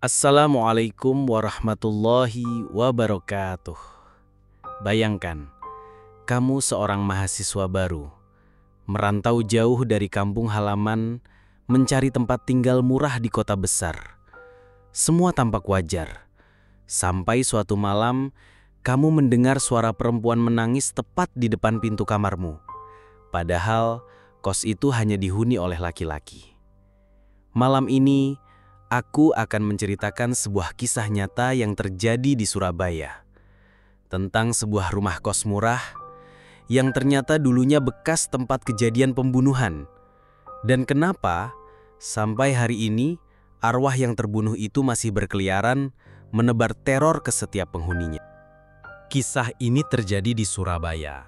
Assalamualaikum warahmatullahi wabarakatuh. Bayangkan, kamu seorang mahasiswa baru, merantau jauh dari kampung halaman, mencari tempat tinggal murah di kota besar. Semua tampak wajar. Sampai suatu malam, kamu mendengar suara perempuan menangis tepat di depan pintu kamarmu. Padahal, kos itu hanya dihuni oleh laki-laki. Malam ini, aku akan menceritakan sebuah kisah nyata yang terjadi di Surabaya. Tentang sebuah rumah kos murah yang ternyata dulunya bekas tempat kejadian pembunuhan. Dan kenapa sampai hari ini arwah yang terbunuh itu masih berkeliaran menebar teror ke setiap penghuninya. Kisah ini terjadi di Surabaya,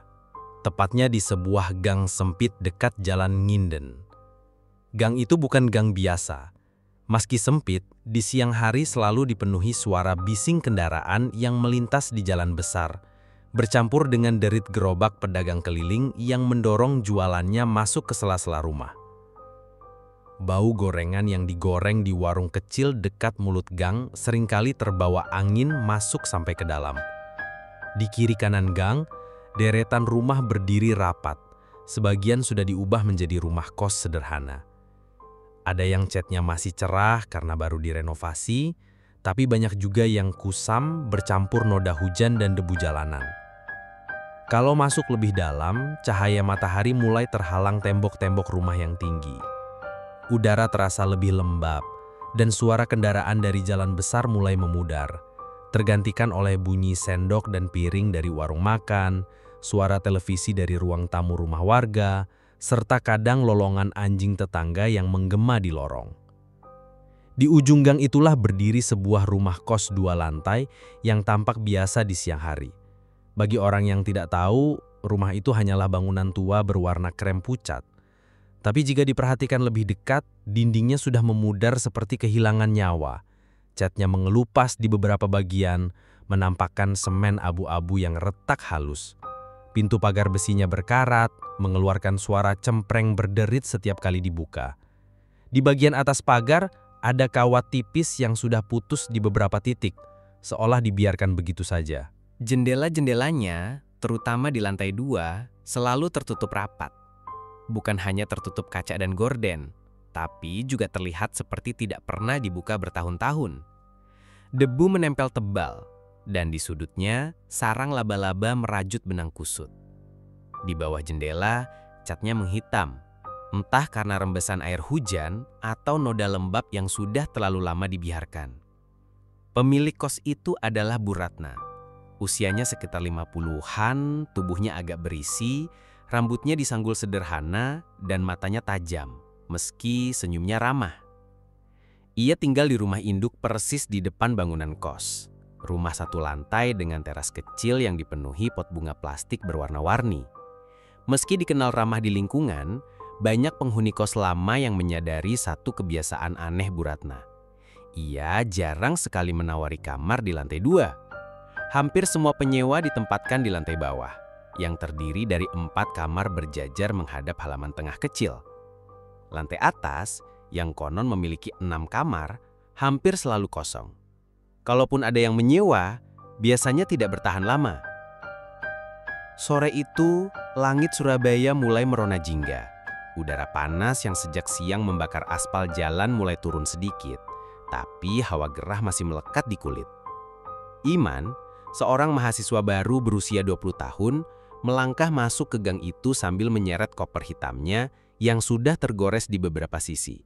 tepatnya di sebuah gang sempit dekat Jalan Nginden. Gang itu bukan gang biasa. Meski sempit, di siang hari selalu dipenuhi suara bising kendaraan yang melintas di jalan besar, bercampur dengan derit gerobak pedagang keliling yang mendorong jualannya masuk ke sela-sela rumah. Bau gorengan yang digoreng di warung kecil dekat mulut gang seringkali terbawa angin masuk sampai ke dalam. Di kiri kanan gang, deretan rumah berdiri rapat. Sebagian sudah diubah menjadi rumah kos sederhana. Ada yang catnya masih cerah karena baru direnovasi, tapi banyak juga yang kusam bercampur noda hujan dan debu jalanan. Kalau masuk lebih dalam, cahaya matahari mulai terhalang tembok-tembok rumah yang tinggi. Udara terasa lebih lembab, dan suara kendaraan dari jalan besar mulai memudar, tergantikan oleh bunyi sendok dan piring dari warung makan, suara televisi dari ruang tamu rumah warga, serta kadang lolongan anjing tetangga yang menggema di lorong. Di ujung gang itulah berdiri sebuah rumah kos 2 lantai yang tampak biasa di siang hari. Bagi orang yang tidak tahu, rumah itu hanyalah bangunan tua berwarna krem pucat. Tapi jika diperhatikan lebih dekat, dindingnya sudah memudar seperti kehilangan nyawa. Catnya mengelupas di beberapa bagian, menampakkan semen abu-abu yang retak halus. Pintu pagar besinya berkarat, mengeluarkan suara cempreng berderit setiap kali dibuka. Di bagian atas pagar, ada kawat tipis yang sudah putus di beberapa titik, seolah dibiarkan begitu saja. Jendela-jendelanya, terutama di lantai 2, selalu tertutup rapat. Bukan hanya tertutup kaca dan gorden, tapi juga terlihat seperti tidak pernah dibuka bertahun-tahun. Debu menempel tebal, dan di sudutnya, sarang laba-laba merajut benang kusut. Di bawah jendela, catnya menghitam, entah karena rembesan air hujan atau noda lembab yang sudah terlalu lama dibiarkan. Pemilik kos itu adalah Bu Ratna. Usianya sekitar 50-an, tubuhnya agak berisi, rambutnya disanggul sederhana, dan matanya tajam, meski senyumnya ramah. Ia tinggal di rumah induk persis di depan bangunan kos. Rumah 1 lantai dengan teras kecil yang dipenuhi pot bunga plastik berwarna-warni. Meski dikenal ramah di lingkungan, banyak penghuni kos lama yang menyadari satu kebiasaan aneh Bu Ratna. Ia jarang sekali menawari kamar di lantai 2. Hampir semua penyewa ditempatkan di lantai bawah, yang terdiri dari 4 kamar berjajar menghadap halaman tengah kecil. Lantai atas, yang konon memiliki 6 kamar, hampir selalu kosong. Kalaupun ada yang menyewa, biasanya tidak bertahan lama. Sore itu, langit Surabaya mulai merona jingga. Udara panas yang sejak siang membakar aspal jalan mulai turun sedikit, tapi hawa gerah masih melekat di kulit. Iman, seorang mahasiswa baru berusia 20 tahun, melangkah masuk ke gang itu sambil menyeret koper hitamnya yang sudah tergores di beberapa sisi.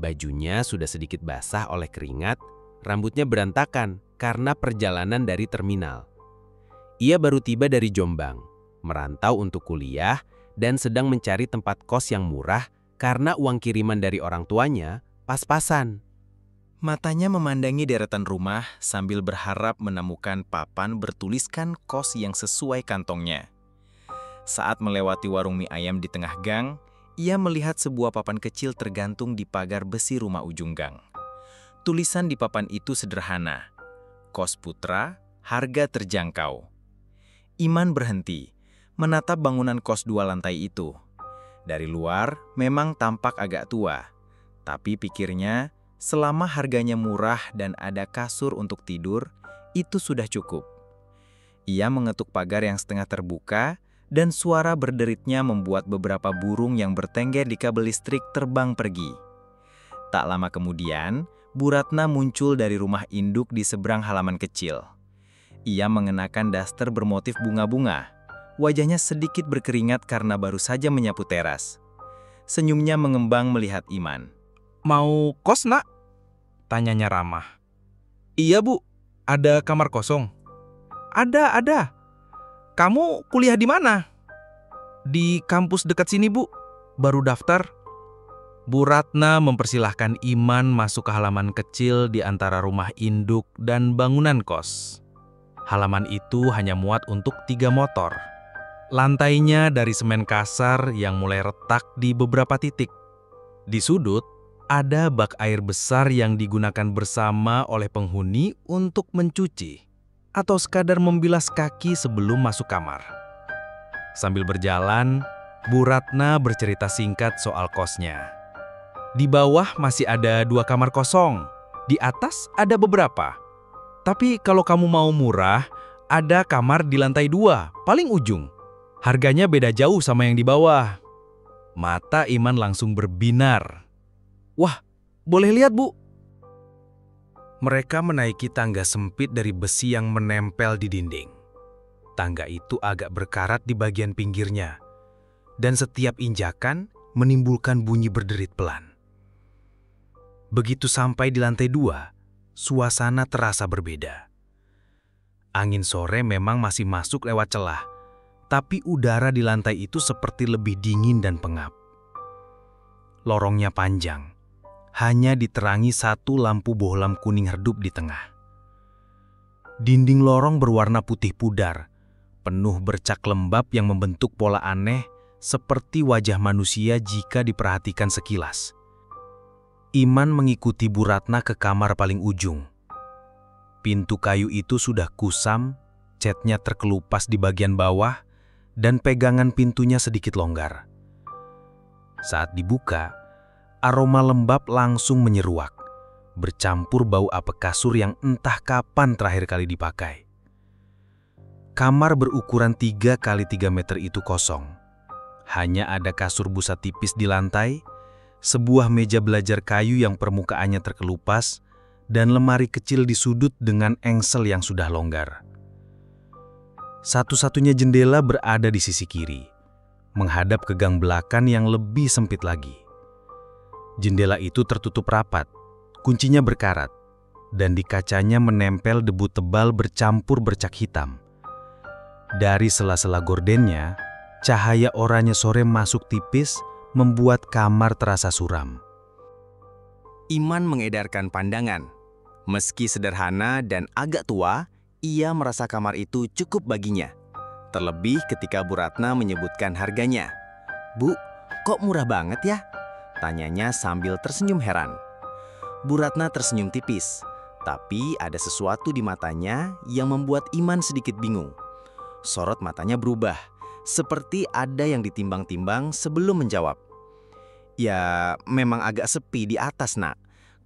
Bajunya sudah sedikit basah oleh keringat, rambutnya berantakan karena perjalanan dari terminal. Ia baru tiba dari Jombang, merantau untuk kuliah, dan sedang mencari tempat kos yang murah karena uang kiriman dari orang tuanya pas-pasan. Matanya memandangi deretan rumah sambil berharap menemukan papan bertuliskan kos yang sesuai kantongnya. Saat melewati warung mie ayam di tengah gang, ia melihat sebuah papan kecil tergantung di pagar besi rumah ujung gang. Tulisan di papan itu sederhana, Kos Putra, harga terjangkau. Iman berhenti, menatap bangunan kos 2 lantai itu. Dari luar, memang tampak agak tua, tapi pikirnya Selama harganya murah dan ada kasur untuk tidur, itu sudah cukup. Ia mengetuk pagar yang setengah terbuka, dan suara berderitnya membuat beberapa burung yang bertengger di kabel listrik terbang pergi. Tak lama kemudian, Bu Ratna muncul dari rumah induk di seberang halaman kecil. Ia mengenakan daster bermotif bunga-bunga. Wajahnya sedikit berkeringat karena baru saja menyapu teras. Senyumnya mengembang melihat Iman. "Mau kos, Nak?" tanyanya ramah. "Iya, Bu. Ada kamar kosong." Ada. Kamu kuliah di mana?" "Di kampus dekat sini, Bu. Baru daftar." Bu Ratna mempersilahkan Iman masuk ke halaman kecil di antara rumah induk dan bangunan kos. Halaman itu hanya muat untuk 3 motor. Lantainya dari semen kasar yang mulai retak di beberapa titik. Di sudut, ada bak air besar yang digunakan bersama oleh penghuni untuk mencuci atau sekadar membilas kaki sebelum masuk kamar. Sambil berjalan, Bu Ratna bercerita singkat soal kosnya. Di bawah masih ada 2 kamar kosong, di atas ada beberapa. Tapi kalau kamu mau murah, ada kamar di lantai 2, paling ujung. Harganya beda jauh sama yang di bawah. Mata Iman langsung berbinar. "Wah, boleh lihat, Bu?" Mereka menaiki tangga sempit dari besi yang menempel di dinding. Tangga itu agak berkarat di bagian pinggirnya, dan setiap injakan menimbulkan bunyi berderit pelan. Begitu sampai di lantai 2, suasana terasa berbeda. Angin sore memang masih masuk lewat celah, tapi udara di lantai itu seperti lebih dingin dan pengap. Lorongnya panjang, hanya diterangi 1 lampu bohlam kuning redup di tengah. Dinding lorong berwarna putih pudar, penuh bercak lembab yang membentuk pola aneh seperti wajah manusia jika diperhatikan sekilas. Iman mengikuti Bu Ratna ke kamar paling ujung. Pintu kayu itu sudah kusam, catnya terkelupas di bagian bawah, dan pegangan pintunya sedikit longgar. Saat dibuka, aroma lembab langsung menyeruak, bercampur bau apek kasur yang entah kapan terakhir kali dipakai. Kamar berukuran 3 kali 3 meter itu kosong. Hanya ada kasur busa tipis di lantai, sebuah meja belajar kayu yang permukaannya terkelupas, dan lemari kecil di sudut dengan engsel yang sudah longgar. Satu-satunya jendela berada di sisi kiri, menghadap ke gang belakang yang lebih sempit lagi. Jendela itu tertutup rapat, kuncinya berkarat, dan di kacanya menempel debu tebal bercampur bercak hitam. Dari sela-sela gordennya, cahaya oranye sore masuk tipis, membuat kamar terasa suram. Iman mengedarkan pandangan. Meski sederhana dan agak tua, ia merasa kamar itu cukup baginya. Terlebih ketika Bu Ratna menyebutkan harganya. "Bu, kok murah banget ya?" tanyanya sambil tersenyum heran. Bu Ratna tersenyum tipis, tapi ada sesuatu di matanya yang membuat Iman sedikit bingung. Sorot matanya berubah, seperti ada yang ditimbang-timbang sebelum menjawab. "Ya, memang agak sepi di atas, Nak.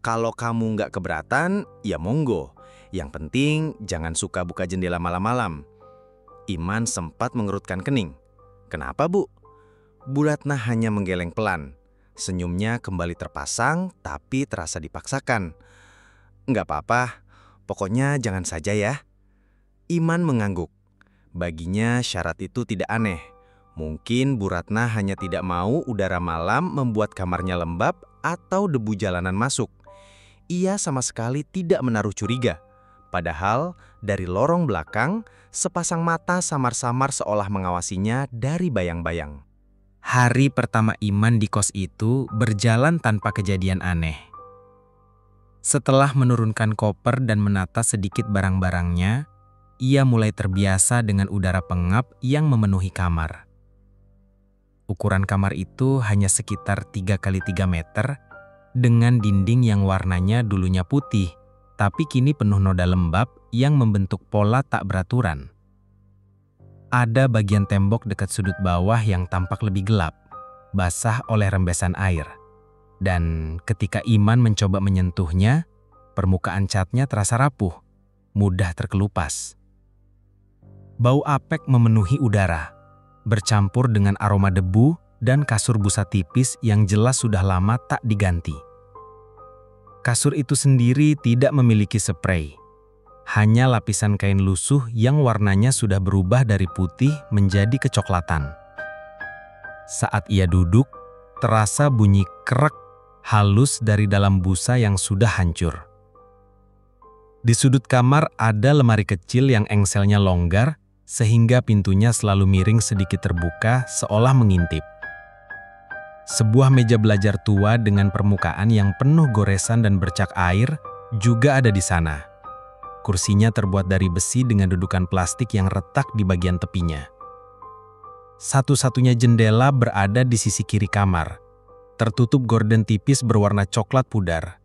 Kalau kamu nggak keberatan, ya monggo. Yang penting jangan suka buka jendela malam-malam." Iman sempat mengerutkan kening. "Kenapa, Bu?" Bu Ratna hanya menggeleng pelan. Senyumnya kembali terpasang, tapi terasa dipaksakan. "Nggak apa-apa, pokoknya jangan saja ya." Iman mengangguk. Baginya syarat itu tidak aneh. Mungkin Bu Ratna hanya tidak mau udara malam membuat kamarnya lembab atau debu jalanan masuk. Ia sama sekali tidak menaruh curiga. Padahal dari lorong belakang, sepasang mata samar-samar seolah mengawasinya dari bayang-bayang. Hari pertama Iman di kos itu berjalan tanpa kejadian aneh. Setelah menurunkan koper dan menata sedikit barang-barangnya, ia mulai terbiasa dengan udara pengap yang memenuhi kamar. Ukuran kamar itu hanya sekitar 3 kali 3 meter, dengan dinding yang warnanya dulunya putih, tapi kini penuh noda lembab yang membentuk pola tak beraturan. Ada bagian tembok dekat sudut bawah yang tampak lebih gelap, basah oleh rembesan air. Dan ketika Iman mencoba menyentuhnya, permukaan catnya terasa rapuh, mudah terkelupas. Bau apek memenuhi udara, bercampur dengan aroma debu dan kasur busa tipis yang jelas sudah lama tak diganti. Kasur itu sendiri tidak memiliki spray, hanya lapisan kain lusuh yang warnanya sudah berubah dari putih menjadi kecoklatan. Saat ia duduk, terasa bunyi krek halus dari dalam busa yang sudah hancur. Di sudut kamar ada lemari kecil yang engselnya longgar, sehingga pintunya selalu miring sedikit terbuka seolah mengintip. Sebuah meja belajar tua dengan permukaan yang penuh goresan dan bercak air juga ada di sana. Kursinya terbuat dari besi dengan dudukan plastik yang retak di bagian tepinya. Satu-satunya jendela berada di sisi kiri kamar, tertutup gorden tipis berwarna coklat pudar.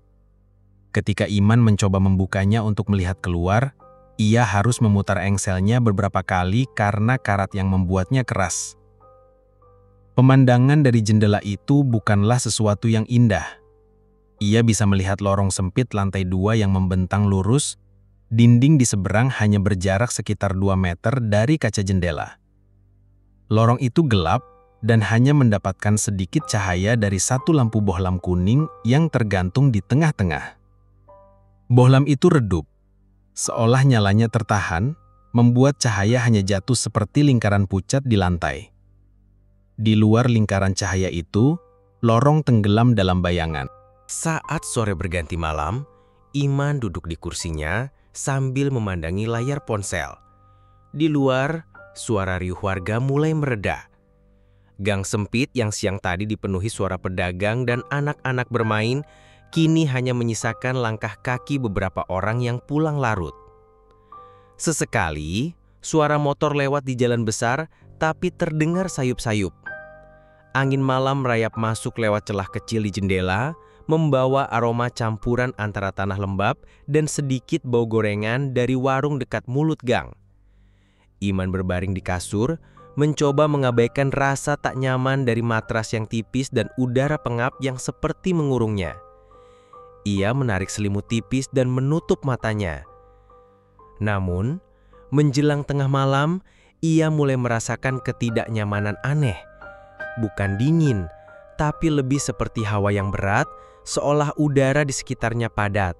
Ketika Iman mencoba membukanya untuk melihat keluar, ia harus memutar engselnya beberapa kali karena karat yang membuatnya keras. Pemandangan dari jendela itu bukanlah sesuatu yang indah. Ia bisa melihat lorong sempit lantai 2 yang membentang lurus, dinding di seberang hanya berjarak sekitar 2 meter dari kaca jendela. Lorong itu gelap dan hanya mendapatkan sedikit cahaya dari satu lampu bohlam kuning yang tergantung di tengah-tengah. Bohlam itu redup, seolah nyalanya tertahan, membuat cahaya hanya jatuh seperti lingkaran pucat di lantai. Di luar lingkaran cahaya itu, lorong tenggelam dalam bayangan. Saat sore berganti malam, Iman duduk di kursinya sambil memandangi layar ponsel. Di luar, suara riuh warga mulai mereda. Gang sempit yang siang tadi dipenuhi suara pedagang dan anak-anak bermain, kini hanya menyisakan langkah kaki beberapa orang yang pulang larut. Sesekali, suara motor lewat di jalan besar, tapi terdengar sayup-sayup. Angin malam merayap masuk lewat celah kecil di jendela, membawa aroma campuran antara tanah lembab dan sedikit bau gorengan dari warung dekat mulut gang. Iman berbaring di kasur, mencoba mengabaikan rasa tak nyaman dari matras yang tipis dan udara pengap yang seperti mengurungnya. Ia menarik selimut tipis dan menutup matanya. Namun, menjelang tengah malam, ia mulai merasakan ketidaknyamanan aneh. Bukan dingin, tapi lebih seperti hawa yang berat, seolah udara di sekitarnya padat.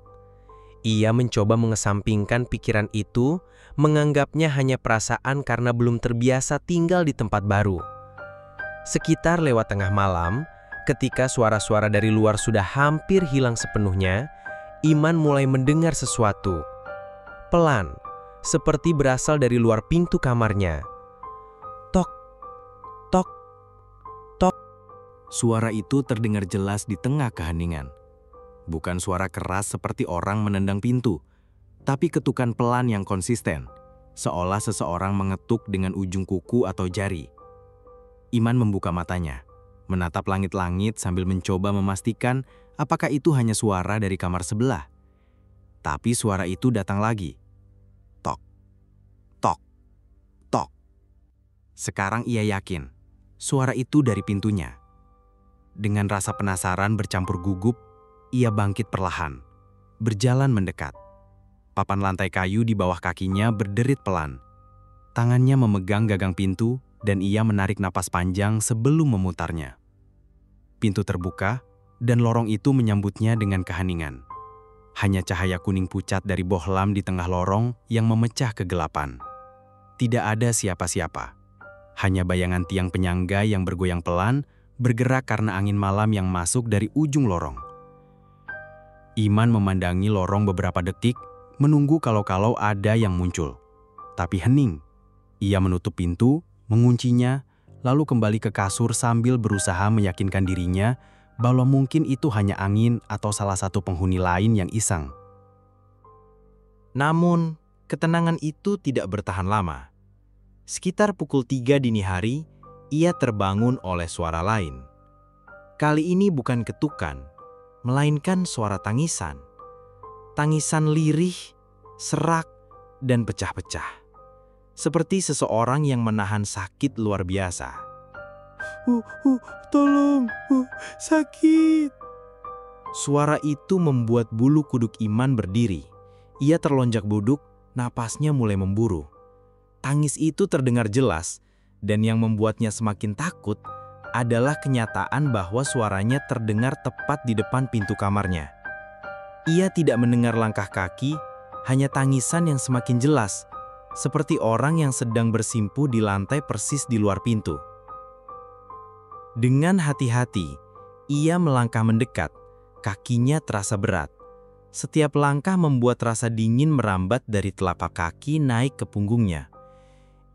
Ia mencoba mengesampingkan pikiran itu, menganggapnya hanya perasaan karena belum terbiasa tinggal di tempat baru. Sekitar lewat tengah malam, ketika suara-suara dari luar sudah hampir hilang sepenuhnya, Iman mulai mendengar sesuatu. Pelan, seperti berasal dari luar pintu kamarnya. Tok, tok, tok. Suara itu terdengar jelas di tengah keheningan. Bukan suara keras seperti orang menendang pintu, tapi ketukan pelan yang konsisten, seolah seseorang mengetuk dengan ujung kuku atau jari. Iman membuka matanya, menatap langit-langit sambil mencoba memastikan apakah itu hanya suara dari kamar sebelah. Tapi suara itu datang lagi. Tok, tok, tok. Sekarang ia yakin, suara itu dari pintunya. Dengan rasa penasaran bercampur gugup, ia bangkit perlahan, berjalan mendekat. Papan lantai kayu di bawah kakinya berderit pelan. Tangannya memegang gagang pintu dan ia menarik napas panjang sebelum memutarnya. Pintu terbuka dan lorong itu menyambutnya dengan keheningan. Hanya cahaya kuning pucat dari bohlam di tengah lorong yang memecah kegelapan. Tidak ada siapa-siapa. Hanya bayangan tiang penyangga yang bergoyang pelan, bergerak karena angin malam yang masuk dari ujung lorong. Iman memandangi lorong beberapa detik, menunggu kalau-kalau ada yang muncul. Tapi hening. Ia menutup pintu, menguncinya, lalu kembali ke kasur sambil berusaha meyakinkan dirinya bahwa mungkin itu hanya angin atau salah satu penghuni lain yang iseng. Namun, ketenangan itu tidak bertahan lama. Sekitar pukul 3 dini hari, ia terbangun oleh suara lain. Kali ini bukan ketukan, melainkan suara tangisan. Tangisan lirih, serak, dan pecah-pecah. Seperti seseorang yang menahan sakit luar biasa. Tolong, sakit. Suara itu membuat bulu kuduk Iman berdiri. Ia terlonjak buduk, napasnya mulai memburu. Tangis itu terdengar jelas, dan yang membuatnya semakin takut adalah kenyataan bahwa suaranya terdengar tepat di depan pintu kamarnya. Ia tidak mendengar langkah kaki, hanya tangisan yang semakin jelas, seperti orang yang sedang bersimpuh di lantai persis di luar pintu. Dengan hati-hati, ia melangkah mendekat. Kakinya terasa berat. Setiap langkah membuat rasa dingin merambat dari telapak kaki naik ke punggungnya.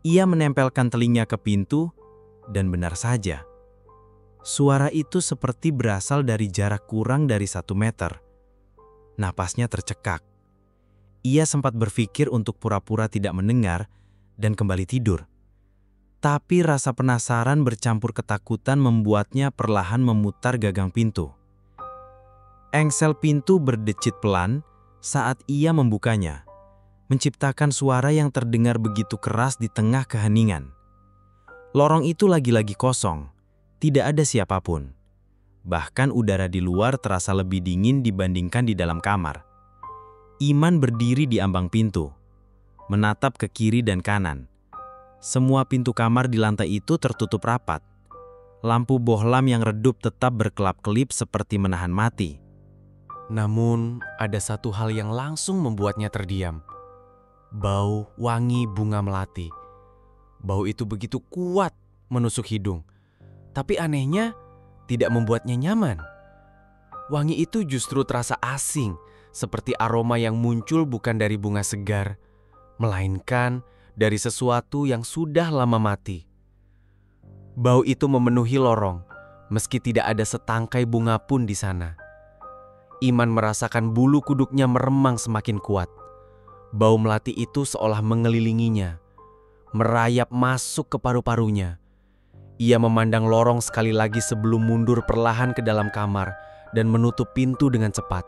Ia menempelkan telinga ke pintu, dan benar saja. Suara itu seperti berasal dari jarak kurang dari 1 meter. Napasnya tercekak. Ia sempat berpikir untuk pura-pura tidak mendengar dan kembali tidur. Tapi rasa penasaran bercampur ketakutan membuatnya perlahan memutar gagang pintu. Engsel pintu berdecit pelan saat ia membukanya, menciptakan suara yang terdengar begitu keras di tengah keheningan. Lorong itu lagi-lagi kosong, tidak ada siapapun. Bahkan udara di luar terasa lebih dingin dibandingkan di dalam kamar. Iman berdiri di ambang pintu, menatap ke kiri dan kanan. Semua pintu kamar di lantai itu tertutup rapat. Lampu bohlam yang redup tetap berkelap-kelip seperti menahan mati. Namun, ada satu hal yang langsung membuatnya terdiam. Bau wangi bunga melati. Bau itu begitu kuat menusuk hidung. Tapi anehnya, tidak membuatnya nyaman. Wangi itu justru terasa asing, seperti aroma yang muncul bukan dari bunga segar, melainkan dari sesuatu yang sudah lama mati. Bau itu memenuhi lorong, meski tidak ada setangkai bunga pun di sana. Iman merasakan bulu kuduknya meremang semakin kuat. Bau melati itu seolah mengelilinginya, merayap masuk ke paru-parunya. Ia memandang lorong sekali lagi sebelum mundur perlahan ke dalam kamar dan menutup pintu dengan cepat.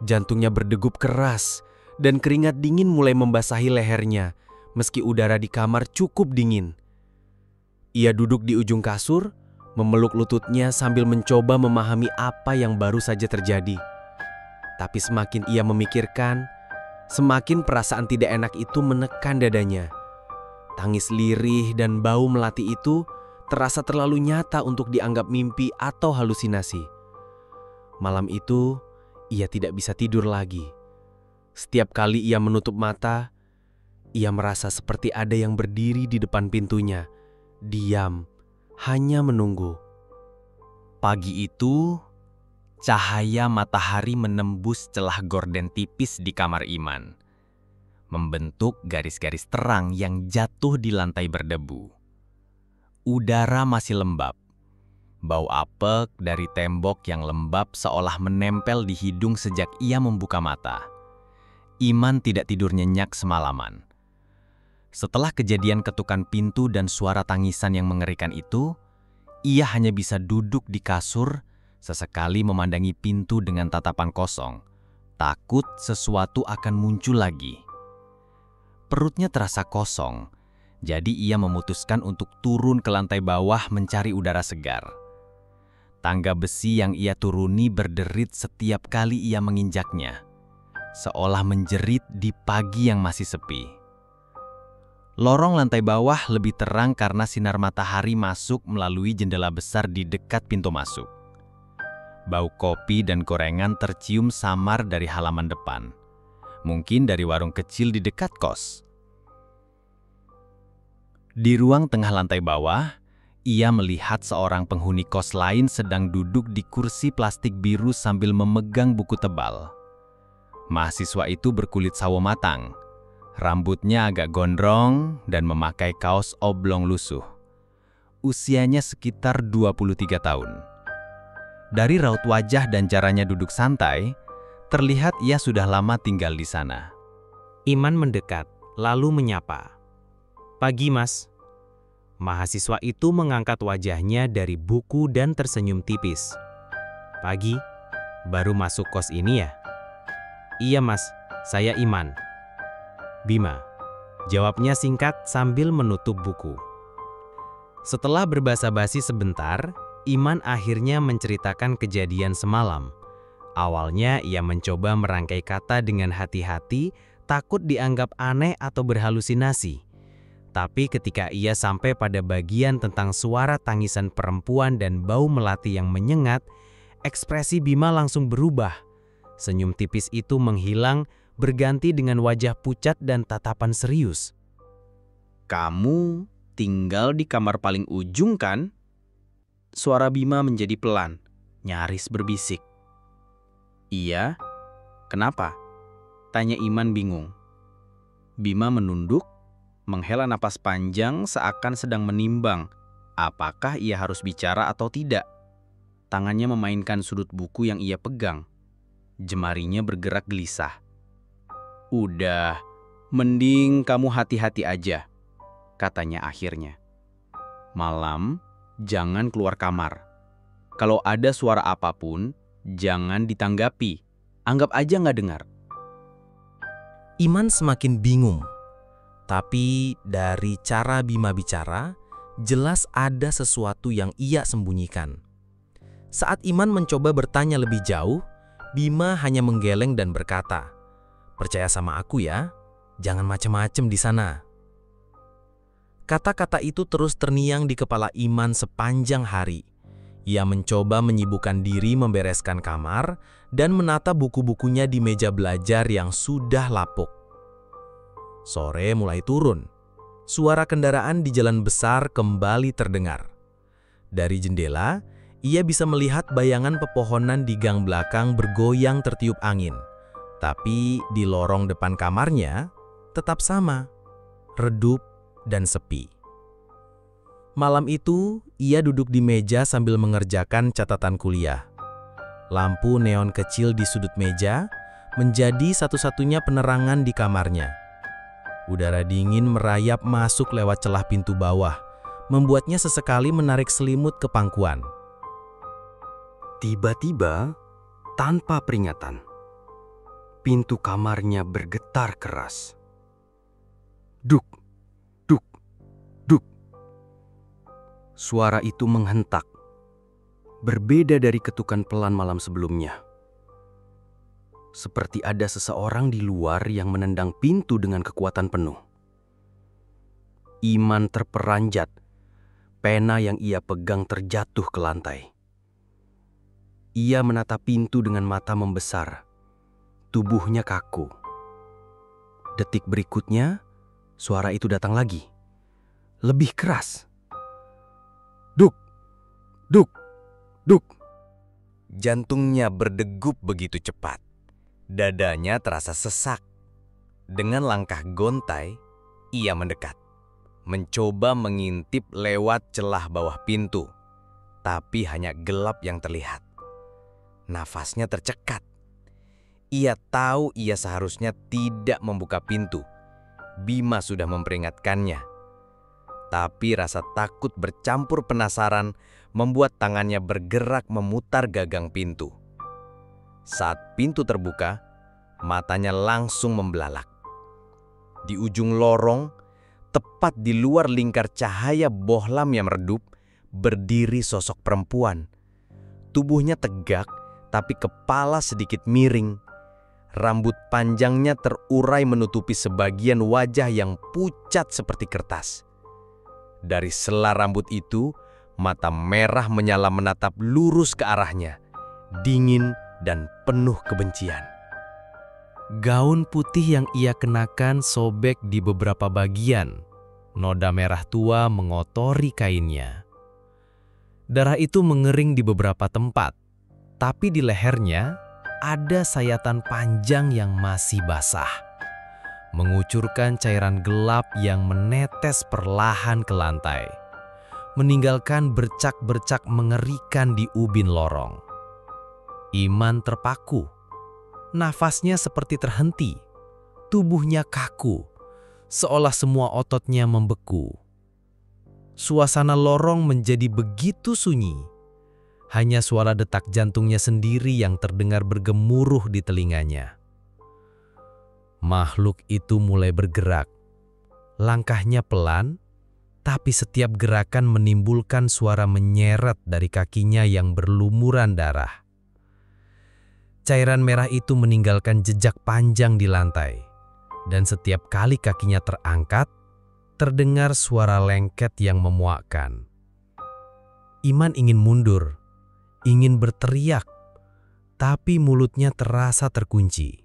Jantungnya berdegup keras dan keringat dingin mulai membasahi lehernya, meski udara di kamar cukup dingin. Ia duduk di ujung kasur, memeluk lututnya sambil mencoba memahami apa yang baru saja terjadi. Tapi semakin ia memikirkan, semakin perasaan tidak enak itu menekan dadanya. Tangis lirih dan bau melati itu terasa terlalu nyata untuk dianggap mimpi atau halusinasi. Malam itu, ia tidak bisa tidur lagi. Setiap kali ia menutup mata, ia merasa seperti ada yang berdiri di depan pintunya, diam, hanya menunggu. Pagi itu, cahaya matahari menembus celah gorden tipis di kamar Iman, membentuk garis-garis terang yang jatuh di lantai berdebu. Udara masih lembab. Bau apek dari tembok yang lembab seolah menempel di hidung sejak ia membuka mata. Iman tidak tidur nyenyak semalaman. Setelah kejadian ketukan pintu dan suara tangisan yang mengerikan itu, ia hanya bisa duduk di kasur, sesekali memandangi pintu dengan tatapan kosong, takut sesuatu akan muncul lagi. Perutnya terasa kosong, jadi ia memutuskan untuk turun ke lantai bawah mencari udara segar. Tangga besi yang ia turuni berderit setiap kali ia menginjaknya, seolah menjerit di pagi yang masih sepi. Lorong lantai bawah lebih terang karena sinar matahari masuk melalui jendela besar di dekat pintu masuk. Bau kopi dan gorengan tercium samar dari halaman depan, mungkin dari warung kecil di dekat kos. Di ruang tengah lantai bawah, ia melihat seorang penghuni kos lain sedang duduk di kursi plastik biru sambil memegang buku tebal. Mahasiswa itu berkulit sawo matang. Rambutnya agak gondrong dan memakai kaos oblong lusuh. Usianya sekitar 23 tahun. Dari raut wajah dan caranya duduk santai, terlihat ia sudah lama tinggal di sana. Iman mendekat, lalu menyapa. "Pagi, Mas." Mahasiswa itu mengangkat wajahnya dari buku dan tersenyum tipis. "Pagi, baru masuk kos ini ya?" "Iya, Mas, saya Iman." "Bima," jawabnya singkat sambil menutup buku. Setelah berbasa-basi sebentar, Iman akhirnya menceritakan kejadian semalam. Awalnya ia mencoba merangkai kata dengan hati-hati, takut dianggap aneh atau berhalusinasi. Tapi ketika ia sampai pada bagian tentang suara tangisan perempuan dan bau melati yang menyengat, ekspresi Bima langsung berubah. Senyum tipis itu menghilang, berganti dengan wajah pucat dan tatapan serius. Kamu tinggal di kamar paling ujung kan? Suara Bima menjadi pelan, nyaris berbisik. Iya, kenapa? Tanya Iman bingung. Bima menunduk, menghela napas panjang seakan sedang menimbang apakah ia harus bicara atau tidak. Tangannya memainkan sudut buku yang ia pegang. Jemarinya bergerak gelisah. Udah, mending kamu hati-hati aja, katanya akhirnya. Malam, jangan keluar kamar. Kalau ada suara apapun, jangan ditanggapi. Anggap aja nggak dengar. Iman semakin bingung. Tapi dari cara Bima bicara, jelas ada sesuatu yang ia sembunyikan. Saat Iman mencoba bertanya lebih jauh, Bima hanya menggeleng dan berkata, "Percaya sama aku ya, jangan macem-macem di sana." Kata-kata itu terus terngiang di kepala Iman sepanjang hari. Ia mencoba menyibukkan diri membereskan kamar dan menata buku-bukunya di meja belajar yang sudah lapuk. Sore mulai turun. Suara kendaraan di jalan besar kembali terdengar. Dari jendela, ia bisa melihat bayangan pepohonan di gang belakang bergoyang tertiup angin. Tapi di lorong depan kamarnya tetap sama, redup dan sepi. Malam itu, ia duduk di meja sambil mengerjakan catatan kuliah. Lampu neon kecil di sudut meja menjadi satu-satunya penerangan di kamarnya. Udara dingin merayap masuk lewat celah pintu bawah, membuatnya sesekali menarik selimut ke pangkuan. Tiba-tiba, tanpa peringatan, pintu kamarnya bergetar keras. Duk, duk, duk. Suara itu menghentak, berbeda dari ketukan pelan malam sebelumnya. Seperti ada seseorang di luar yang menendang pintu dengan kekuatan penuh. Iman terperanjat, pena yang ia pegang terjatuh ke lantai. Ia menatap pintu dengan mata membesar, tubuhnya kaku. Detik berikutnya, suara itu datang lagi, lebih keras. Duk, duk, duk. Jantungnya berdegup begitu cepat. Dadanya terasa sesak. Dengan langkah gontai, ia mendekat. Mencoba mengintip lewat celah bawah pintu. Tapi hanya gelap yang terlihat. Nafasnya tercekat. Ia tahu ia seharusnya tidak membuka pintu. Bima sudah memperingatkannya. Tapi rasa takut bercampur penasaran membuat tangannya bergerak memutar gagang pintu. Saat pintu terbuka, matanya langsung membelalak. Di ujung lorong, tepat di luar lingkar cahaya bohlam yang meredup, berdiri sosok perempuan. Tubuhnya tegak, tapi kepala sedikit miring. Rambut panjangnya terurai menutupi sebagian wajah yang pucat seperti kertas. Dari sela rambut itu, mata merah menyala menatap lurus ke arahnya, dingin dan penuh kebencian. Gaun putih yang ia kenakan sobek di beberapa bagian. Noda merah tua mengotori kainnya. Darah itu mengering di beberapa tempat, tapi di lehernya ada sayatan panjang yang masih basah, mengucurkan cairan gelap yang menetes perlahan ke lantai, meninggalkan bercak-bercak mengerikan di ubin lorong. Iman terpaku, nafasnya seperti terhenti, tubuhnya kaku, seolah semua ototnya membeku. Suasana lorong menjadi begitu sunyi, hanya suara detak jantungnya sendiri yang terdengar bergemuruh di telinganya. Makhluk itu mulai bergerak. Langkahnya pelan, tapi setiap gerakan menimbulkan suara menyeret dari kakinya yang berlumuran darah. Cairan merah itu meninggalkan jejak panjang di lantai, dan setiap kali kakinya terangkat, terdengar suara lengket yang memuakkan. Iman ingin mundur, ingin berteriak, tapi mulutnya terasa terkunci.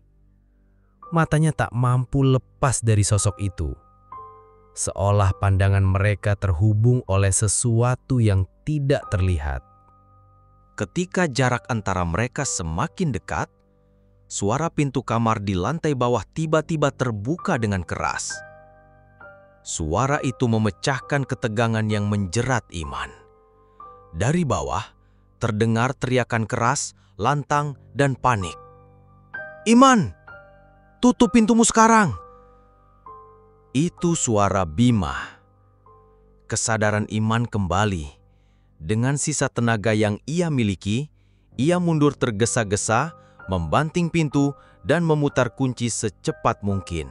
Matanya tak mampu lepas dari sosok itu, seolah pandangan mereka terhubung oleh sesuatu yang tidak terlihat. Ketika jarak antara mereka semakin dekat, suara pintu kamar di lantai bawah tiba-tiba terbuka dengan keras. Suara itu memecahkan ketegangan yang menjerat Iman. Dari bawah, terdengar teriakan keras, lantang, dan panik. "Iman, tutup pintumu sekarang!" Itu suara Bima. Kesadaran Iman kembali. Dengan sisa tenaga yang ia miliki, ia mundur tergesa-gesa, membanting pintu, dan memutar kunci secepat mungkin.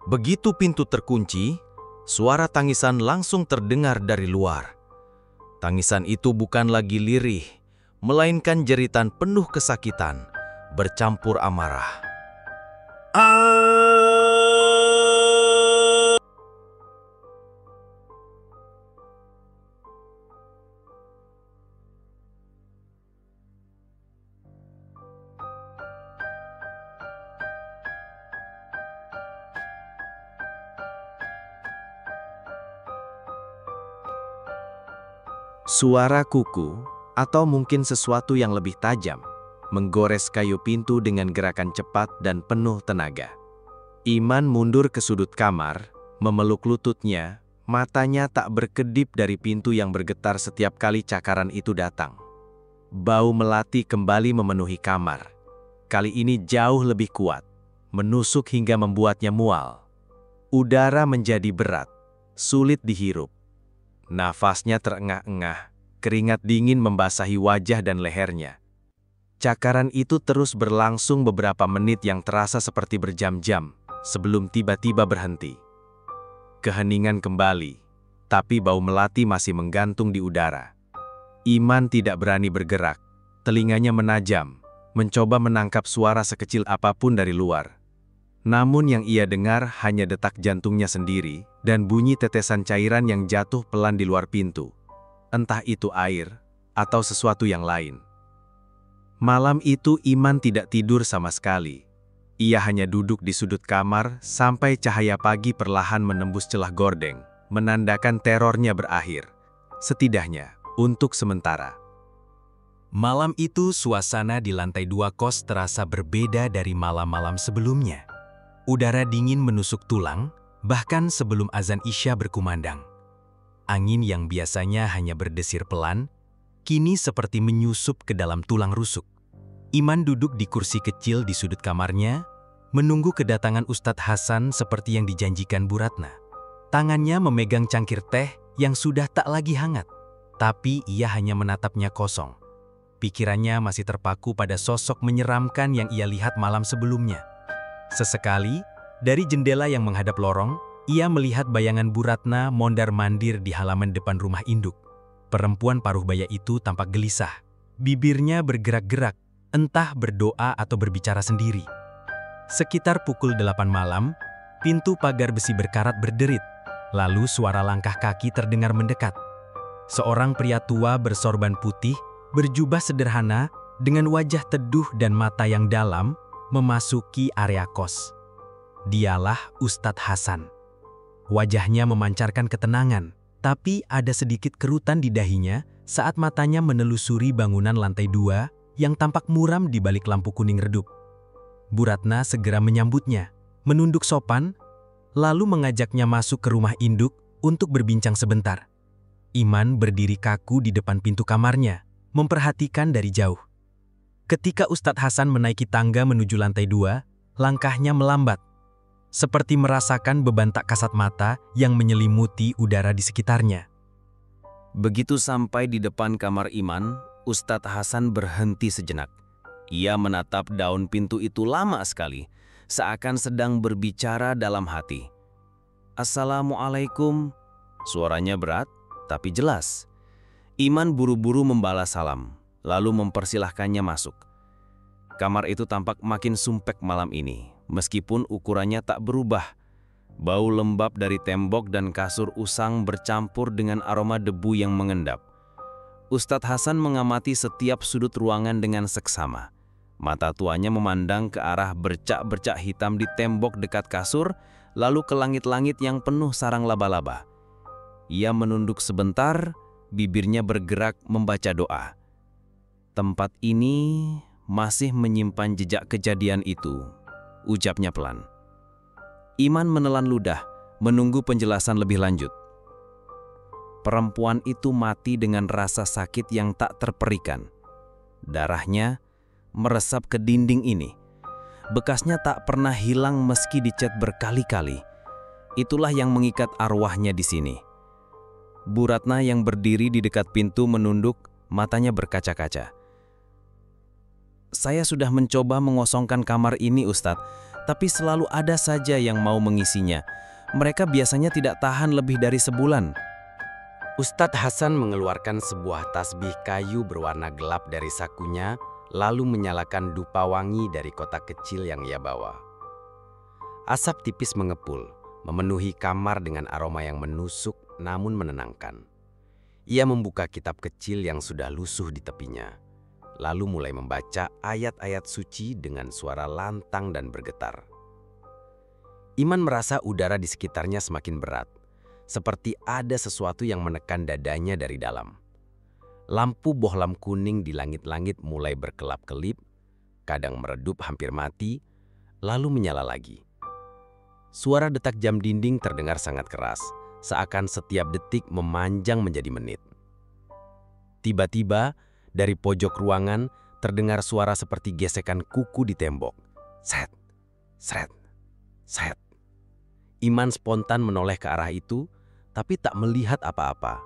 Begitu pintu terkunci, suara tangisan langsung terdengar dari luar. Tangisan itu bukan lagi lirih, melainkan jeritan penuh kesakitan, bercampur amarah. Suara kuku, atau mungkin sesuatu yang lebih tajam, menggores kayu pintu dengan gerakan cepat dan penuh tenaga. Iman mundur ke sudut kamar, memeluk lututnya, matanya tak berkedip dari pintu yang bergetar setiap kali cakaran itu datang. Bau melati kembali memenuhi kamar. Kali ini jauh lebih kuat, menusuk hingga membuatnya mual. Udara menjadi berat, sulit dihirup. Nafasnya terengah-engah, keringat dingin membasahi wajah dan lehernya. Cakaran itu terus berlangsung beberapa menit yang terasa seperti berjam-jam, sebelum tiba-tiba berhenti. Keheningan kembali, tapi bau melati masih menggantung di udara. Iman tidak berani bergerak, telinganya menajam, mencoba menangkap suara sekecil apapun dari luar. Namun yang ia dengar hanya detak jantungnya sendiri dan bunyi tetesan cairan yang jatuh pelan di luar pintu. Entah itu air atau sesuatu yang lain. Malam itu Iman tidak tidur sama sekali. Ia hanya duduk di sudut kamar sampai cahaya pagi perlahan menembus celah gordeng, menandakan terornya berakhir. Setidaknya, untuk sementara. Malam itu suasana di lantai 2 kos terasa berbeda dari malam-malam sebelumnya. Udara dingin menusuk tulang, bahkan sebelum azan Isya berkumandang. Angin yang biasanya hanya berdesir pelan, kini seperti menyusup ke dalam tulang rusuk. Iman duduk di kursi kecil di sudut kamarnya, menunggu kedatangan Ustadz Hasan seperti yang dijanjikan Bu Ratna. Tangannya memegang cangkir teh yang sudah tak lagi hangat, tapi ia hanya menatapnya kosong. Pikirannya masih terpaku pada sosok menyeramkan yang ia lihat malam sebelumnya. Sesekali, dari jendela yang menghadap lorong, ia melihat bayangan Bu Ratna mondar-mandir di halaman depan rumah induk. Perempuan paruh baya itu tampak gelisah. Bibirnya bergerak-gerak, entah berdoa atau berbicara sendiri. Sekitar pukul 8 malam, pintu pagar besi berkarat berderit. Lalu suara langkah kaki terdengar mendekat. Seorang pria tua bersorban putih, berjubah sederhana, dengan wajah teduh dan mata yang dalam, memasuki area kos. Dialah Ustadz Hasan. Wajahnya memancarkan ketenangan, tapi ada sedikit kerutan di dahinya saat matanya menelusuri bangunan lantai 2 yang tampak muram di balik lampu kuning redup. Bu Ratna segera menyambutnya, menunduk sopan, lalu mengajaknya masuk ke rumah induk untuk berbincang sebentar. Iman berdiri kaku di depan pintu kamarnya, memperhatikan dari jauh. Ketika Ustadz Hasan menaiki tangga menuju lantai 2, langkahnya melambat, seperti merasakan beban tak kasat mata yang menyelimuti udara di sekitarnya. Begitu sampai di depan kamar Iman, Ustadz Hasan berhenti sejenak. Ia menatap daun pintu itu lama sekali, seakan sedang berbicara dalam hati. "Assalamualaikum." Suaranya berat, tapi jelas. Iman buru-buru membalas salam, lalu mempersilahkannya masuk. Kamar itu tampak makin sumpek malam ini, meskipun ukurannya tak berubah. Bau lembab dari tembok dan kasur usang bercampur dengan aroma debu yang mengendap. Ustadz Hasan mengamati setiap sudut ruangan dengan seksama. Mata tuanya memandang ke arah bercak-bercak hitam di tembok dekat kasur, lalu ke langit-langit yang penuh sarang laba-laba. Ia menunduk sebentar, bibirnya bergerak membaca doa. Tempat ini masih menyimpan jejak kejadian itu, ucapnya pelan. Iman menelan ludah, menunggu penjelasan lebih lanjut. Perempuan itu mati dengan rasa sakit yang tak terperikan. Darahnya meresap ke dinding ini. Bekasnya tak pernah hilang meski dicat berkali-kali. Itulah yang mengikat arwahnya di sini. Bu Ratna yang berdiri di dekat pintu menunduk, matanya berkaca-kaca. Saya sudah mencoba mengosongkan kamar ini, Ustadz, tapi selalu ada saja yang mau mengisinya. Mereka biasanya tidak tahan lebih dari sebulan. Ustadz Hasan mengeluarkan sebuah tasbih kayu berwarna gelap dari sakunya, lalu menyalakan dupa wangi dari kotak kecil yang ia bawa. Asap tipis mengepul, memenuhi kamar dengan aroma yang menusuk namun menenangkan. Ia membuka kitab kecil yang sudah lusuh di tepinya, lalu mulai membaca ayat-ayat suci dengan suara lantang dan bergetar. Iman merasa udara di sekitarnya semakin berat, seperti ada sesuatu yang menekan dadanya dari dalam. Lampu bohlam kuning di langit-langit mulai berkelap-kelip, kadang meredup hampir mati, lalu menyala lagi. Suara detak jam dinding terdengar sangat keras, seakan setiap detik memanjang menjadi menit. Tiba-tiba, dari pojok ruangan terdengar suara seperti gesekan kuku di tembok. Set, seret, set. Iman spontan menoleh ke arah itu, tapi tak melihat apa-apa.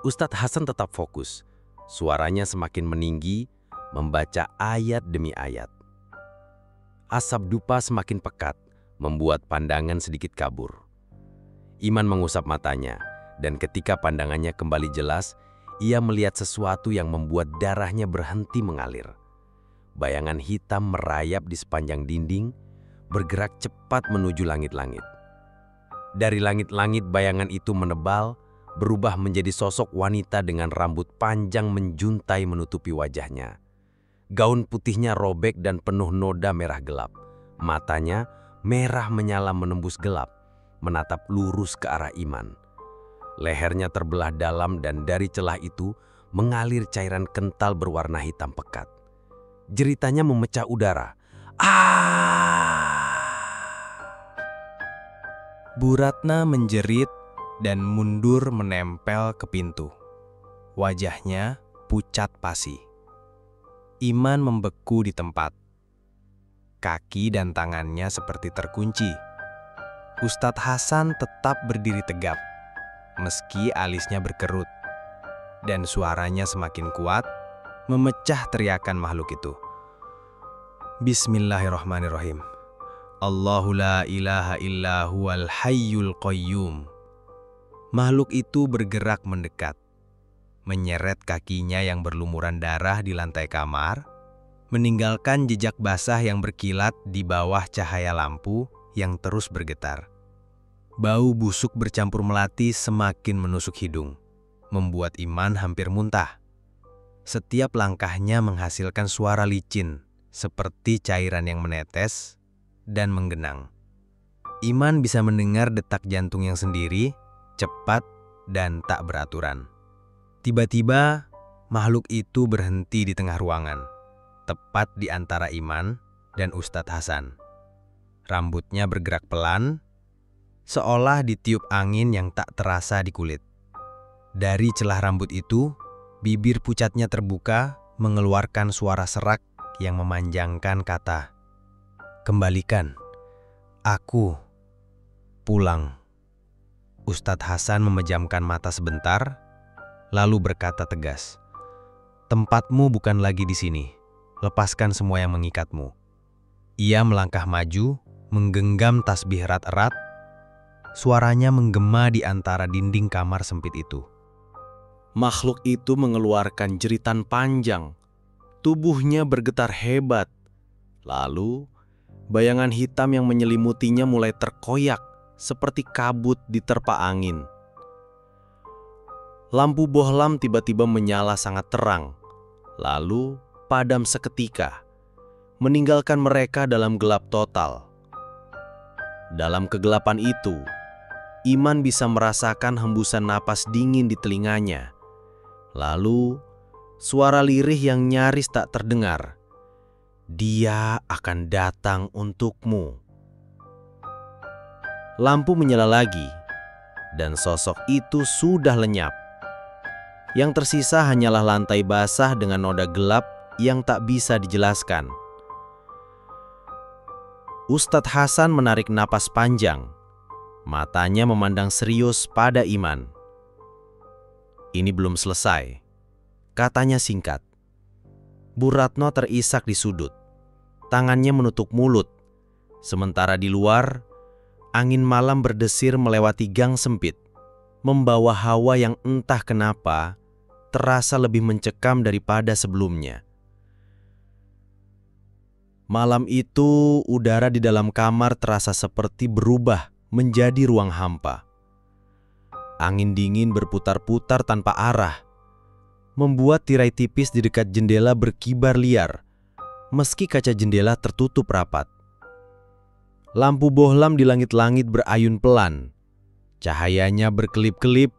Ustadz Hasan tetap fokus. Suaranya semakin meninggi, membaca ayat demi ayat. Asap dupa semakin pekat, membuat pandangan sedikit kabur. Iman mengusap matanya, dan ketika pandangannya kembali jelas, ia melihat sesuatu yang membuat darahnya berhenti mengalir. Bayangan hitam merayap di sepanjang dinding, bergerak cepat menuju langit-langit. Dari langit-langit bayangan itu menebal, berubah menjadi sosok wanita dengan rambut panjang menjuntai menutupi wajahnya. Gaun putihnya robek dan penuh noda merah gelap. Matanya merah menyala menembus gelap, menatap lurus ke arah Iman. Lehernya terbelah dalam dan dari celah itu mengalir cairan kental berwarna hitam pekat. Jeritanya memecah udara. Bu Ratna menjerit dan mundur menempel ke pintu. Wajahnya pucat pasi. Iman membeku di tempat. Kaki dan tangannya seperti terkunci. Ustadz Hasan tetap berdiri tegap, meski alisnya berkerut. Dan suaranya semakin kuat, memecah teriakan makhluk itu. Bismillahirrahmanirrahim. Allahu la ilaha illa huwal hayyul qayyum. Makhluk itu bergerak mendekat, menyeret kakinya yang berlumuran darah di lantai kamar, meninggalkan jejak basah yang berkilat di bawah cahaya lampu yang terus bergetar. Bau busuk bercampur melati semakin menusuk hidung, membuat Iman hampir muntah. Setiap langkahnya menghasilkan suara licin, seperti cairan yang menetes dan menggenang. Iman bisa mendengar detak jantung yang sendiri, cepat dan tak beraturan. Tiba-tiba, makhluk itu berhenti di tengah ruangan, tepat di antara Iman dan Ustadz Hasan. Rambutnya bergerak pelan, seolah ditiup angin yang tak terasa di kulit. Dari celah rambut itu, bibir pucatnya terbuka, mengeluarkan suara serak yang memanjangkan kata, "Kembalikan, aku pulang." Ustadz Hasan memejamkan mata sebentar, lalu berkata tegas, "Tempatmu bukan lagi di sini. Lepaskan semua yang mengikatmu." Ia melangkah maju, menggenggam tasbih erat-erat. Suaranya menggema di antara dinding kamar sempit itu. Makhluk itu mengeluarkan jeritan panjang, Tubuhnya bergetar hebat. Lalu, bayangan hitam yang menyelimutinya mulai terkoyak seperti kabut diterpa angin. Lampu bohlam tiba-tiba menyala sangat terang, lalu padam seketika, meninggalkan mereka dalam gelap total. Dalam kegelapan itu, Iman bisa merasakan hembusan napas dingin di telinganya. Lalu, suara lirih yang nyaris tak terdengar. Dia akan datang untukmu. Lampu menyala lagi, dan sosok itu sudah lenyap. Yang tersisa hanyalah lantai basah dengan noda gelap yang tak bisa dijelaskan. Ustadz Hasan menarik napas panjang. Matanya memandang serius pada Iman. Ini belum selesai, katanya singkat. Bu Ratno terisak di sudut. Tangannya menutup mulut. Sementara di luar, angin malam berdesir melewati gang sempit, membawa hawa yang entah kenapa terasa lebih mencekam daripada sebelumnya. Malam itu, udara di dalam kamar terasa seperti berubah menjadi ruang hampa. Angin dingin berputar-putar tanpa arah, membuat tirai tipis di dekat jendela berkibar liar, meski kaca jendela tertutup rapat. Lampu bohlam di langit-langit berayun pelan. Cahayanya berkelip-kelip,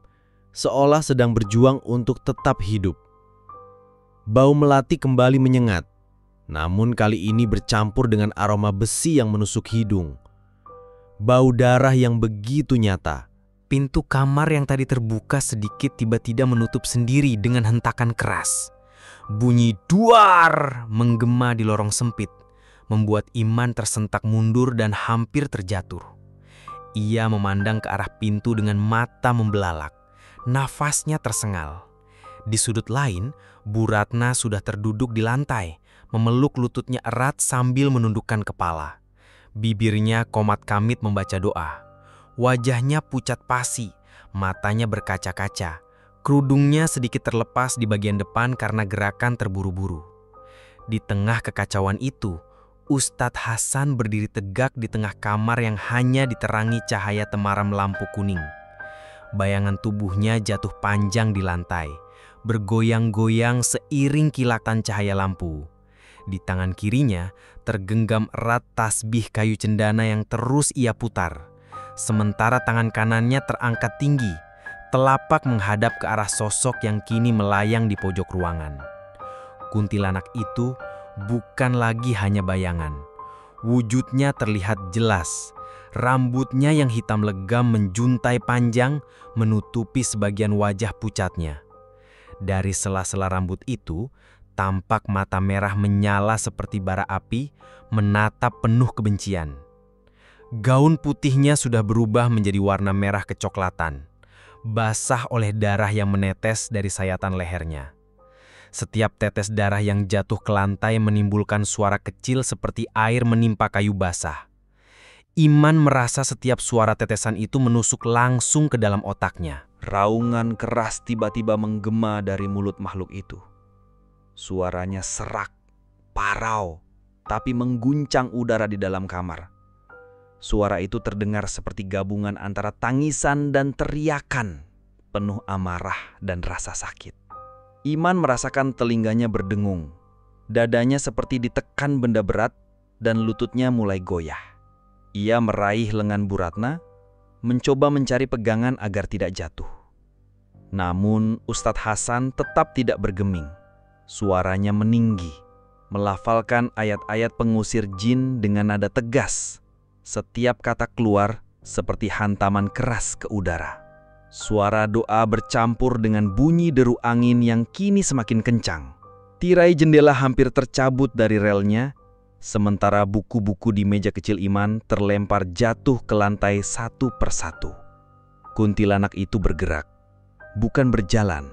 seolah sedang berjuang untuk tetap hidup. Bau melati kembali menyengat, namun kali ini bercampur dengan aroma besi yang menusuk hidung. Bau darah yang begitu nyata. Pintu kamar yang tadi terbuka sedikit tiba-tiba menutup sendiri dengan hentakan keras. Bunyi duar menggema di lorong sempit, membuat Iman tersentak mundur dan hampir terjatuh. Ia memandang ke arah pintu dengan mata membelalak. Nafasnya tersengal. Di sudut lain, Bu Ratna sudah terduduk di lantai, memeluk lututnya erat sambil menundukkan kepala. Bibirnya komat kamit membaca doa. Wajahnya pucat pasi, matanya berkaca-kaca. Kerudungnya sedikit terlepas di bagian depan karena gerakan terburu-buru. Di tengah kekacauan itu, Ustadz Hasan berdiri tegak di tengah kamar yang hanya diterangi cahaya temaram lampu kuning. Bayangan tubuhnya jatuh panjang di lantai, bergoyang-goyang seiring kilatan cahaya lampu. Di tangan kirinya tergenggam erat tasbih kayu cendana yang terus ia putar. Sementara tangan kanannya terangkat tinggi, telapak menghadap ke arah sosok yang kini melayang di pojok ruangan. Kuntilanak itu bukan lagi hanya bayangan. Wujudnya terlihat jelas. Rambutnya yang hitam legam menjuntai panjang, menutupi sebagian wajah pucatnya. Dari sela-sela rambut itu, tampak mata merah menyala seperti bara api, menatap penuh kebencian. Gaun putihnya sudah berubah menjadi warna merah kecoklatan, basah oleh darah yang menetes dari sayatan lehernya. Setiap tetes darah yang jatuh ke lantai menimbulkan suara kecil seperti air menimpa kayu basah. Iman merasa setiap suara tetesan itu menusuk langsung ke dalam otaknya. Raungan keras tiba-tiba menggema dari mulut makhluk itu. Suaranya serak, parau, tapi mengguncang udara di dalam kamar. Suara itu terdengar seperti gabungan antara tangisan dan teriakan, penuh amarah dan rasa sakit. Iman merasakan telinganya berdengung, dadanya seperti ditekan benda berat, dan lututnya mulai goyah. Ia meraih lengan Bu Ratna, mencoba mencari pegangan agar tidak jatuh. Namun Ustadz Hasan tetap tidak bergeming. Suaranya meninggi, melafalkan ayat-ayat pengusir jin dengan nada tegas. Setiap kata keluar seperti hantaman keras ke udara. Suara doa bercampur dengan bunyi deru angin yang kini semakin kencang. Tirai jendela hampir tercabut dari relnya, sementara buku-buku di meja kecil Iman terlempar jatuh ke lantai satu persatu. Kuntilanak itu bergerak, bukan berjalan,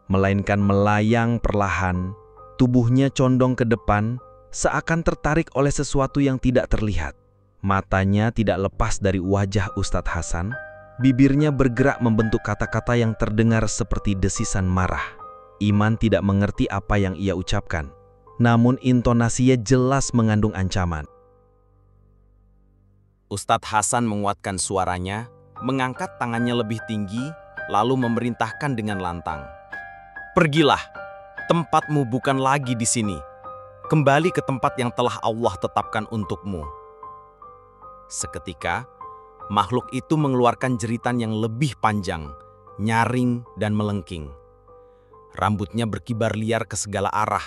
melainkan melayang perlahan, tubuhnya condong ke depan, seakan tertarik oleh sesuatu yang tidak terlihat. Matanya tidak lepas dari wajah Ustadz Hasan, bibirnya bergerak membentuk kata-kata yang terdengar seperti desisan marah. Iman tidak mengerti apa yang ia ucapkan. namun intonasinya jelas mengandung ancaman. Ustadz Hasan menguatkan suaranya, mengangkat tangannya lebih tinggi, lalu memerintahkan dengan lantang. Pergilah, tempatmu bukan lagi di sini. Kembali ke tempat yang telah Allah tetapkan untukmu. Seketika, makhluk itu mengeluarkan jeritan yang lebih panjang, nyaring dan melengking. Rambutnya berkibar liar ke segala arah.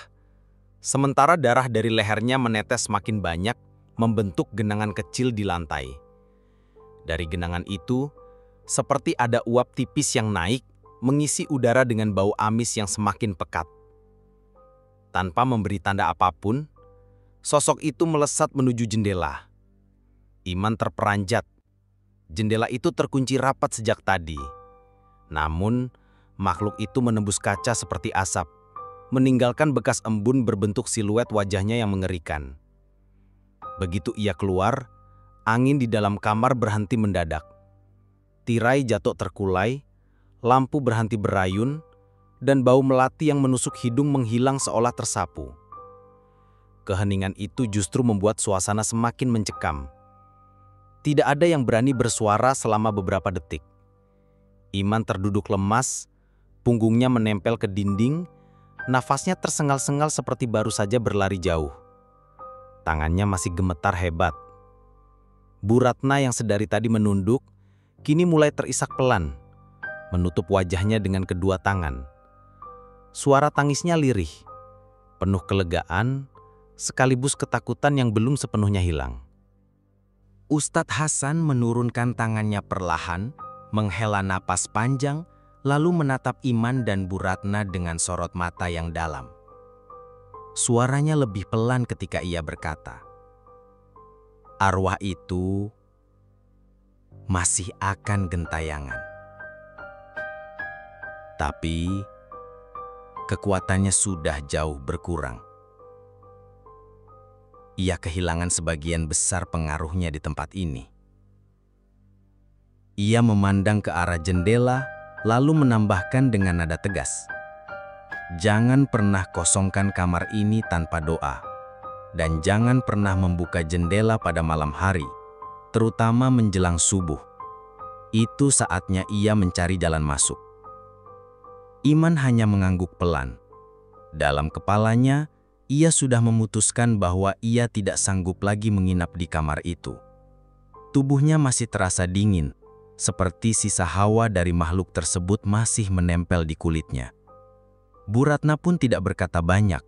Sementara darah dari lehernya menetes semakin banyak, membentuk genangan kecil di lantai. Dari genangan itu, seperti ada uap tipis yang naik, mengisi udara dengan bau amis yang semakin pekat. Tanpa memberi tanda apapun, sosok itu melesat menuju jendela. Iman terperanjat. Jendela itu terkunci rapat sejak tadi. Namun, makhluk itu menembus kaca seperti asap, meninggalkan bekas embun berbentuk siluet wajahnya yang mengerikan. Begitu ia keluar, angin di dalam kamar berhenti mendadak. Tirai jatuh terkulai, lampu berhenti berayun, dan bau melati yang menusuk hidung menghilang seolah tersapu. Keheningan itu justru membuat suasana semakin mencekam. Tidak ada yang berani bersuara selama beberapa detik. Iman terduduk lemas, punggungnya menempel ke dinding, nafasnya tersengal-sengal seperti baru saja berlari jauh. Tangannya masih gemetar hebat. Bu Ratna yang sedari tadi menunduk, kini mulai terisak pelan, menutup wajahnya dengan kedua tangan. Suara tangisnya lirih, penuh kelegaan, sekaligus ketakutan yang belum sepenuhnya hilang. Ustadz Hasan menurunkan tangannya perlahan, menghela napas panjang, lalu menatap Iman dan Bu Ratna dengan sorot mata yang dalam. Suaranya lebih pelan ketika ia berkata, "Arwah itu masih akan gentayangan. Tapi kekuatannya sudah jauh berkurang. Ia kehilangan sebagian besar pengaruhnya di tempat ini." Ia memandang ke arah jendela, lalu menambahkan dengan nada tegas, "Jangan pernah kosongkan kamar ini tanpa doa, dan jangan pernah membuka jendela pada malam hari, terutama menjelang subuh. Itu saatnya ia mencari jalan masuk." Iman hanya mengangguk pelan. Dalam kepalanya, ia sudah memutuskan bahwa ia tidak sanggup lagi menginap di kamar itu. Tubuhnya masih terasa dingin, seperti sisa hawa dari makhluk tersebut masih menempel di kulitnya. Bu Ratna pun tidak berkata banyak.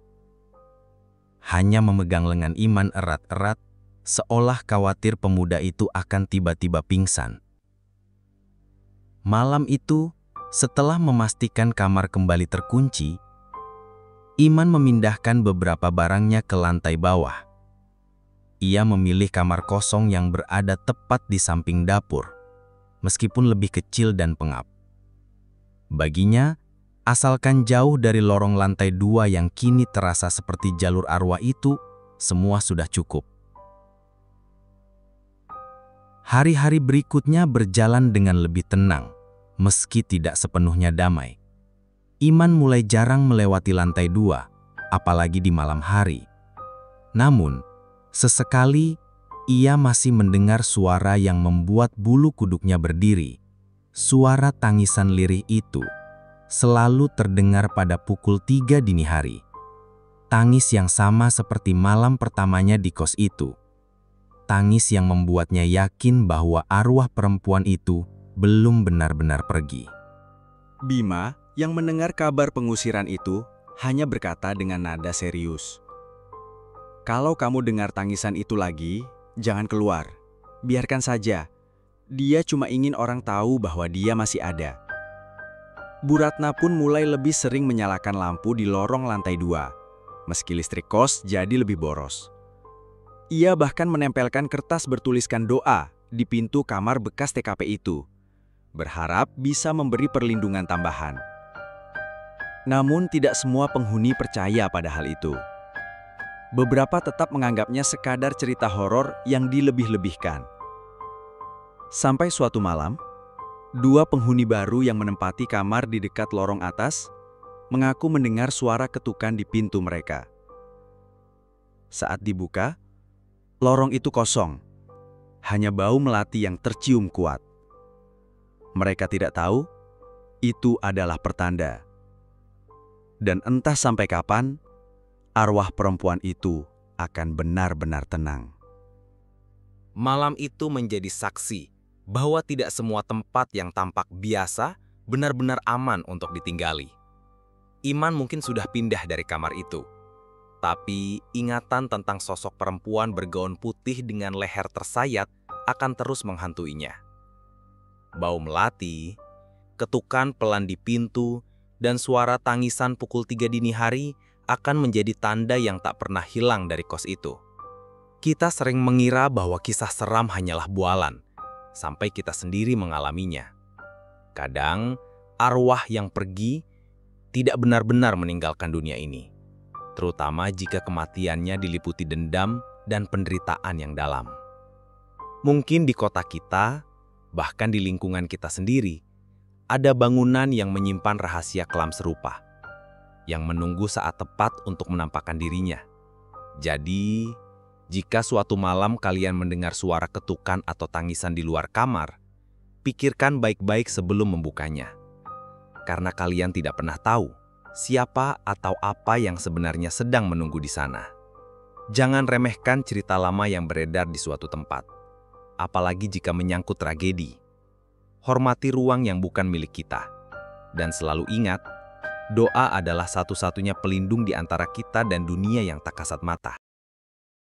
Hanya memegang lengan Iman erat-erat, seolah khawatir pemuda itu akan tiba-tiba pingsan. Malam itu, setelah memastikan kamar kembali terkunci, Iman memindahkan beberapa barangnya ke lantai bawah. Ia memilih kamar kosong yang berada tepat di samping dapur, meskipun lebih kecil dan pengap. Baginya, asalkan jauh dari lorong lantai 2 yang kini terasa seperti jalur arwah itu, semua sudah cukup. Hari-hari berikutnya berjalan dengan lebih tenang, meski tidak sepenuhnya damai. Iman mulai jarang melewati lantai 2, apalagi di malam hari. Namun, sesekali ia masih mendengar suara yang membuat bulu kuduknya berdiri. Suara tangisan lirih itu selalu terdengar pada pukul 3 dini hari. Tangis yang sama seperti malam pertamanya di kos itu. Tangis yang membuatnya yakin bahwa arwah perempuan itu belum benar-benar pergi. Bima, yang mendengar kabar pengusiran itu, hanya berkata dengan nada serius, "Kalau kamu dengar tangisan itu lagi, jangan keluar. Biarkan saja. Dia cuma ingin orang tahu bahwa dia masih ada." Bu Ratna pun mulai lebih sering menyalakan lampu di lorong lantai 2, meski listrik kos jadi lebih boros. Ia bahkan menempelkan kertas bertuliskan doa di pintu kamar bekas TKP itu, berharap bisa memberi perlindungan tambahan. Namun tidak semua penghuni percaya pada hal itu. Beberapa tetap menganggapnya sekadar cerita horor yang dilebih-lebihkan. Sampai suatu malam, 2 penghuni baru yang menempati kamar di dekat lorong atas mengaku mendengar suara ketukan di pintu mereka. Saat dibuka, lorong itu kosong. Hanya bau melati yang tercium kuat. Mereka tidak tahu itu adalah pertanda. Dan entah sampai kapan, arwah perempuan itu akan benar-benar tenang. Malam itu menjadi saksi bahwa tidak semua tempat yang tampak biasa benar-benar aman untuk ditinggali. Iman mungkin sudah pindah dari kamar itu. Tapi ingatan tentang sosok perempuan bergaun putih dengan leher tersayat akan terus menghantuinya. Bau melati, ketukan pelan di pintu, dan suara tangisan pukul 3 dini hari akan menjadi tanda yang tak pernah hilang dari kos itu. Kita sering mengira bahwa kisah seram hanyalah bualan, sampai kita sendiri mengalaminya. Kadang, arwah yang pergi tidak benar-benar meninggalkan dunia ini, terutama jika kematiannya diliputi dendam dan penderitaan yang dalam. Mungkin di kota kita, bahkan di lingkungan kita sendiri, ada bangunan yang menyimpan rahasia kelam serupa, yang menunggu saat tepat untuk menampakkan dirinya. Jadi, jika suatu malam kalian mendengar suara ketukan atau tangisan di luar kamar, pikirkan baik-baik sebelum membukanya. Karena kalian tidak pernah tahu siapa atau apa yang sebenarnya sedang menunggu di sana. Jangan remehkan cerita lama yang beredar di suatu tempat, apalagi jika menyangkut tragedi. Hormati ruang yang bukan milik kita. Dan selalu ingat, doa adalah satu-satunya pelindung di antara kita dan dunia yang tak kasat mata.